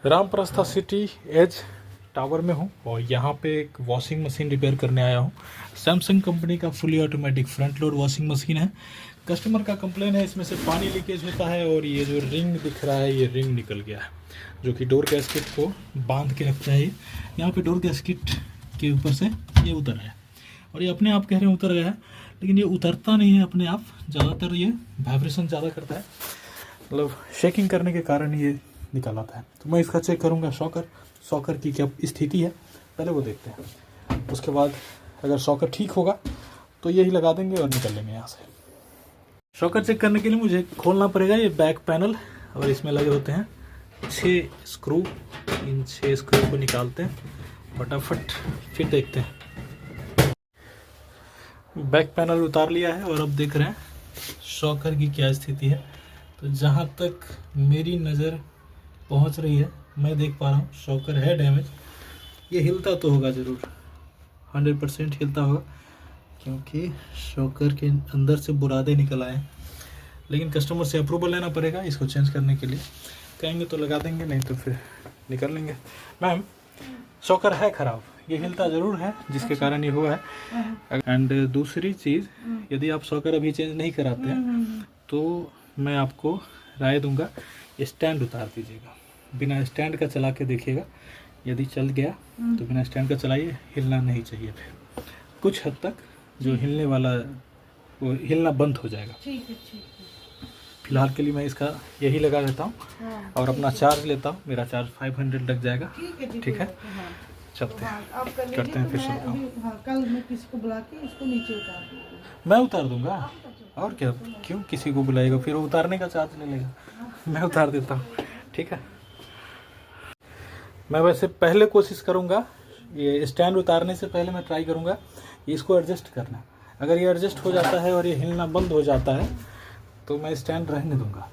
Ramprastha city as tower में हूँ और यहाँ पे एक वॉशिंग मशीन रिपेयर करने आया हूँ। सैमसंग कंपनी का fully automatic front load washing machine है। कस्टमर का कंप्लेन है इसमें से पानी लीकेज होता है और ये जो रिंग दिख रहा है ये रिंग निकल गया है, जो कि डोर गैस्केट को बांध के रखता है। यहाँ पे डोर गैस्केट के ऊपर से ये उतर है और ये अपने आप कह रहे हैं उतर गया है, लेकिन ये उतरता नहीं है अपने आप। ज़्यादातर ये वाइब्रेशन ज़्यादा करता है, मतलब शेकिंग करने के कारण ये निकल आता है। तो मैं इसका चेक करूँगा सॉकर की क्या स्थिति है, पहले वो देखते हैं। उसके बाद अगर सॉकर ठीक होगा तो यही लगा देंगे और निकल लेंगे यहाँ से। सॉकर चेक करने के लिए मुझे खोलना पड़ेगा ये बैक पैनल और इसमें लगे होते हैं 6 स्क्रू। इन 6 स्क्रू को निकालते हैं फटाफट, फिर देखते हैं। बैक पैनल उतार लिया है और अब देख रहे हैं सॉकर की क्या स्थिति है। तो जहाँ तक मेरी नज़र पहुँच रही है मैं देख पा रहा हूँ सॉकर है डैमेज। ये हिलता तो होगा ज़रूर, 100% हिलता होगा, क्योंकि सॉकर के अंदर से बुरादे निकल आए हैं। लेकिन कस्टमर से अप्रूवल लेना पड़ेगा इसको चेंज करने के लिए। कहेंगे तो लगा देंगे, नहीं तो फिर निकल लेंगे। मैम, सॉकर है ख़राब, ये हिलता ज़रूर है जिसके कारण ये हुआ है। एंड दूसरी चीज़, यदि आप सॉकर अभी चेंज नहीं कराते हैं तो मैं आपको राय दूंगा स्टैंड उतार दीजिएगा। बिना स्टैंड का चला के देखिएगा, यदि चल गया तो बिना स्टैंड का चलाइए, हिलना नहीं चाहिए। फिर कुछ हद तक जो हिलने वाला वो हिलना बंद हो जाएगा। ठीक है। फिलहाल के लिए मैं इसका यही लगा देता हूँ और अपना चार्ज लेता हूँ। मेरा चार्ज 500 लग जाएगा। ठीक है, चलते हैं, करते हैं फिर शुरू। कल मैं किसी को बुला के इसको नीचे उतार दूँगी। मैं उतार दूंगा, और क्या, क्यों किसी को बुलाएगा, फिर वो उतारने का चार्ज नहीं लेगा। मैं उतार देता हूँ, ठीक है। मैं वैसे पहले कोशिश करूँगा, ये स्टैंड उतारने से पहले मैं ट्राई करूँगा इसको एडजस्ट करना। अगर ये एडजस्ट हो जाता है और ये हिलना बंद हो जाता है तो मैं स्टैंड रहने दूंगा।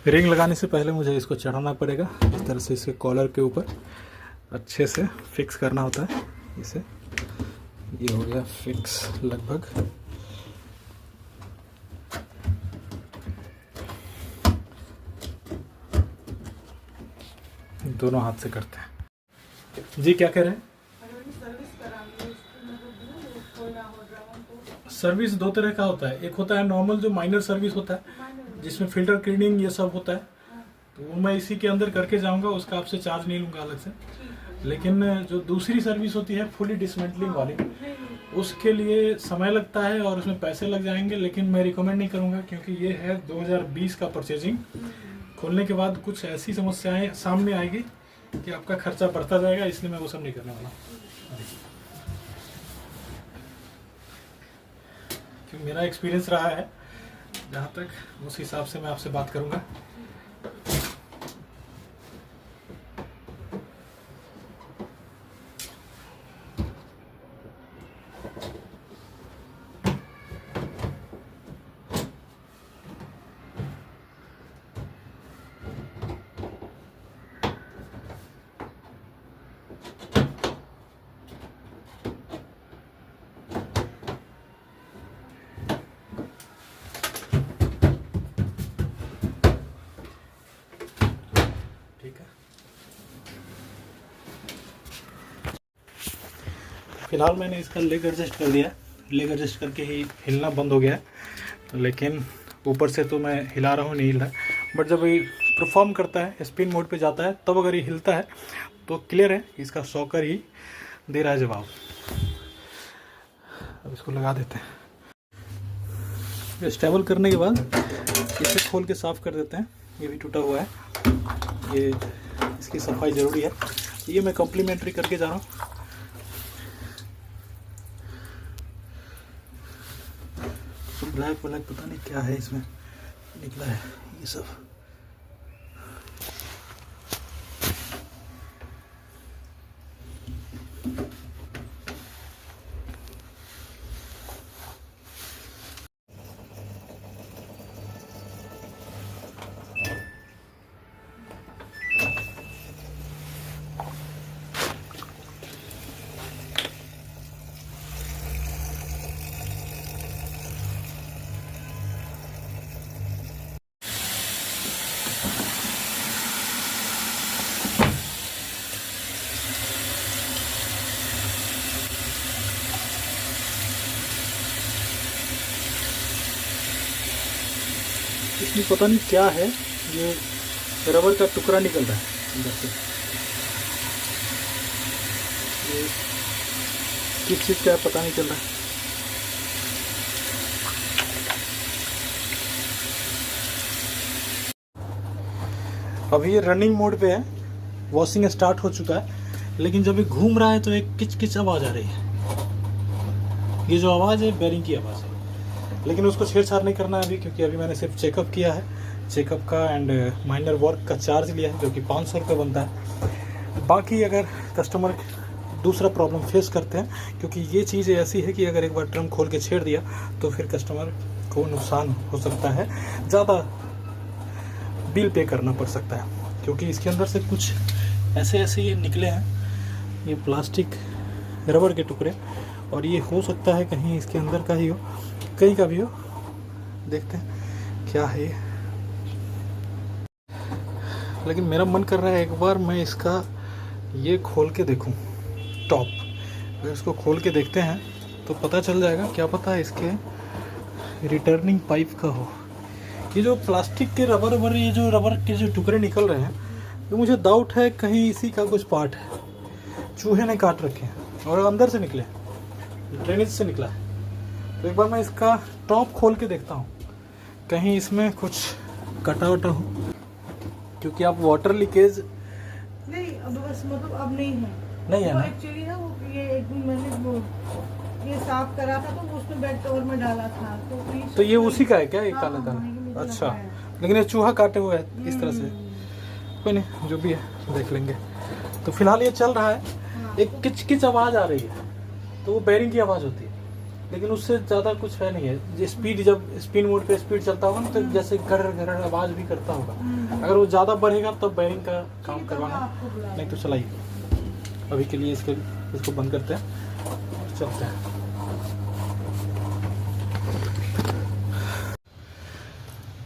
रिंग लगाने से पहले मुझे इसको चढ़ाना पड़ेगा, इस तरह से इसे कॉलर के ऊपर अच्छे से फिक्स करना होता है। इसे ये हो गया फिक्स लगभग। दोनों हाथ से करते हैं। जी क्या कह रहे हैं? सर्विस दो तरह का होता है। एक होता है नॉर्मल जो माइनर सर्विस होता है, जिसमें फिल्टर क्लीनिंग ये सब होता है, तो वो मैं इसी के अंदर करके जाऊंगा, उसका आपसे चार्ज नहीं लूँगा अलग से। लेकिन जो दूसरी सर्विस होती है फुली डिसमेंटलिंग वाली, उसके लिए समय लगता है और उसमें पैसे लग जाएंगे। लेकिन मैं रिकमेंड नहीं करूँगा, क्योंकि ये है 2020 का परचेजिंग। खोलने के बाद कुछ ऐसी समस्याएं सामने आएगी कि आपका खर्चा बढ़ता जाएगा, इसलिए मैं वो सब नहीं करने वाला। क्योंकि मेरा एक्सपीरियंस रहा है जहाँ तक, उस हिसाब से मैं आपसे बात करूँगा। ठीक है, फिलहाल मैंने इसका लेग एडजस्ट कर दिया। लेग एडजस्ट करके ही हिलना बंद हो गया है, लेकिन ऊपर से तो मैं हिला रहा हूँ, नहीं हिल रहा है। बट जब ये परफॉर्म करता है, स्पिन मोड पे जाता है, तब अगर ये हिलता है तो क्लियर है इसका सॉकर ही दे रहा है जवाब। अब इसको लगा देते हैं। स्टेबल करने के बाद इसे खोल के साफ़ कर देते हैं। ये भी टूटा हुआ है, ये इसकी सफाई ज़रूरी है। ये मैं कॉम्प्लीमेंट्री करके जा रहा हूँ। ब्लैक पता नहीं क्या है इसमें निकला है ये सब। ये पता नहीं क्या है, ये रबर का टुकड़ा निकल रहा है अंदर से। ये किस चीज़ का है पता नहीं चल रहा है। अभी ये रनिंग मोड पे है, वॉशिंग स्टार्ट हो चुका है, लेकिन जब ये घूम रहा है तो एक किच किच आवाज़ आ रही है। ये जो आवाज़ है बेरिंग की आवाज़ है, लेकिन उसको छेड़छाड़ नहीं करना है अभी, क्योंकि अभी मैंने सिर्फ चेकअप किया है। चेकअप का एंड माइनर वर्क का चार्ज लिया है, जो कि 500 रुपये बनता है। बाकी अगर कस्टमर दूसरा प्रॉब्लम फेस करते हैं, क्योंकि ये चीज़ ऐसी है कि अगर एक बार ड्रम खोल के छेड़ दिया तो फिर कस्टमर को नुकसान हो सकता है, ज़्यादा बिल पे करना पड़ सकता है, क्योंकि इसके अंदर से कुछ ऐसे ऐसे ये निकले हैं, ये प्लास्टिक रबर के टुकड़े, और ये हो सकता है कहीं इसके अंदर का ही हो, कहीं का भी हो। देखते हैं क्या है ये। लेकिन मेरा मन कर रहा है एक बार मैं इसका ये खोल के देखूं टॉप। अगर इसको खोल के देखते हैं तो पता चल जाएगा, क्या पता है इसके रिटर्निंग पाइप का हो। ये जो प्लास्टिक के रबर ये जो रबर के जो टुकड़े निकल रहे हैं, तो मुझे डाउट है कहीं इसी का कुछ पार्ट है, चूहे ने काट रखे हैं और अंदर से निकले, ड्रेनेज से निकला है। तो एक बार मैं इसका टॉप खोल के देखता हूँ, कहीं इसमें कुछ कटा वटा हो, क्योंकि आप वाटर लीकेज नहीं, अब बस मतलब अब नहीं है, नहीं है ना। एक्चुअली ना वो ये एक दिन मैंने वो ये साफ करा था तो वो उसमें बेड कवर में डाला था, तो ये उसी का है क्या, ये हाँ, काला हाँ, काला? ये मुझे अच्छा, लगा है। लेकिन ये चूहा काटे हुए है इस तरह से। कोई नहीं, जो भी है देख लेंगे। तो फिलहाल ये चल रहा है, हाँ, एक किच किच आवाज़ आ रही है, तो वो बेरिंग की आवाज़ होती है, लेकिन उससे ज़्यादा कुछ है नहीं है। ये स्पीड, जब स्पिन मोड पे स्पीड चलता होगा ना, तो जैसे घर घर आवाज़ भी करता होगा। अगर वो ज़्यादा बढ़ेगा तब बेरिंग का काम करवाना, नहीं तो चलाइए। अभी के लिए इसको बंद करते हैं और चलते हैं।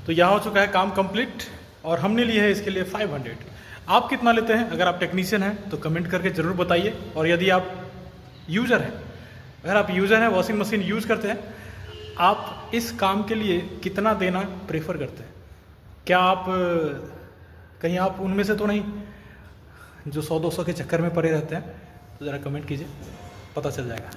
तो यहाँ हो चुका है काम कंप्लीट, और हमने लिए है इसके लिए 500। आप कितना लेते हैं? अगर आप टेक्नीशियन हैं तो कमेंट करके ज़रूर बताइए। और यदि आप यूज़र हैं, अगर आप यूज़र हैं, वॉशिंग मशीन यूज़ करते हैं, आप इस काम के लिए कितना देना प्रेफर करते हैं? क्या आप कहीं आप उनमें से तो नहीं जो 100-200 के चक्कर में पड़े रहते हैं? तो ज़रा कमेंट कीजिए, पता चल जाएगा।